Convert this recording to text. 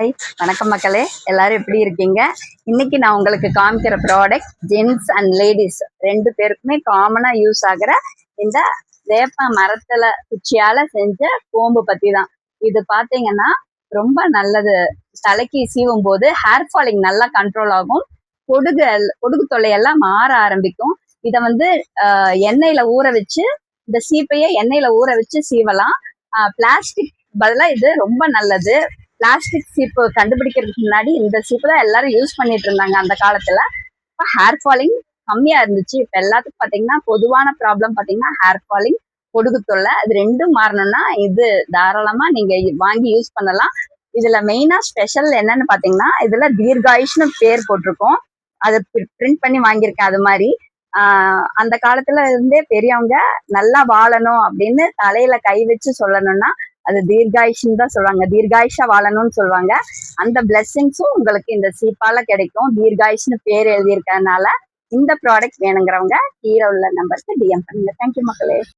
Hi வணக்கம் மக்களே, எல்லாரும் எப்படி இருக்கீங்க? இன்னைக்கு நான் உங்களுக்கு காமிக்கிற ப்ராடக்ட் ஜென்ஸ் அண்ட் லேடிஸ் ரெண்டு பேருக்குமே காமனா யூஸ் ஆகிற இந்த வேப்ப மரத்துல குச்சியால செஞ்ச கோம்பு பத்தி தான். இது பாத்தீங்கன்னா ரொம்ப நல்லது. தலைக்கு சீவும் போது ஹேர் ஃபாலிங் நல்லா கண்ட்ரோல் ஆகும். பொடுகு தொல்லையெல்லாம் மாற ஆரம்பிக்கும். இதை வந்து எண்ணெயில ஊற வச்சு, இந்த சீப்பைய எண்ணெயில ஊற வச்சு சீவலாம். பிளாஸ்டிக் பதிலா இது ரொம்ப நல்லது. பிளாஸ்டிக் சீப்பு கண்டுபிடிக்கிறதுக்கு முன்னாடி இந்த சீப்பு தான் எல்லாரும் யூஸ் பண்ணிட்டு இருந்தாங்க அந்த காலத்துல. இப்போ ஹேர் ஃபாலிங் கம்மியா இருந்துச்சு. இப்போ எல்லாத்துக்கும் பாத்தீங்கன்னா பொதுவான ப்ராப்ளம் பாத்தீங்கன்னா ஹேர் ஃபாலிங், பொடுகு தொல்லை. அது ரெண்டும் மாறணும்னா இது தாராளமா நீங்க வாங்கி யூஸ் பண்ணலாம். இதுல மெயினா ஸ்பெஷல் என்னன்னு பாத்தீங்கன்னா, இதுல தீர்காயுஷ்னு பேர் போட்டிருக்கோம். அதை பிரிண்ட் பண்ணி வாங்கியிருக்கேன். அது மாதிரி அந்த காலத்துல இருந்தே பெரியவங்க நல்லா வாழணும் அப்படின்னு தலையில கை வச்சு சொல்லணும்னா அது தீர்காயுஷ்ன்னு தான் சொல்லுவாங்க. தீர்காயுஷா வாழணும்னு சொல்லுவாங்க. அந்த பிளெஸிங்ஸும் உங்களுக்கு இந்த சீப்பால கிடைக்கும். தீர்காயுஷ்னு பேர் எழுதியிருக்கறதுனால இந்த ப்ராடக்ட் வேணுங்கிறவங்க கீழே உள்ள நம்பருக்கு டிஎம் பண்ணுங்க. தேங்க்யூ மக்களே.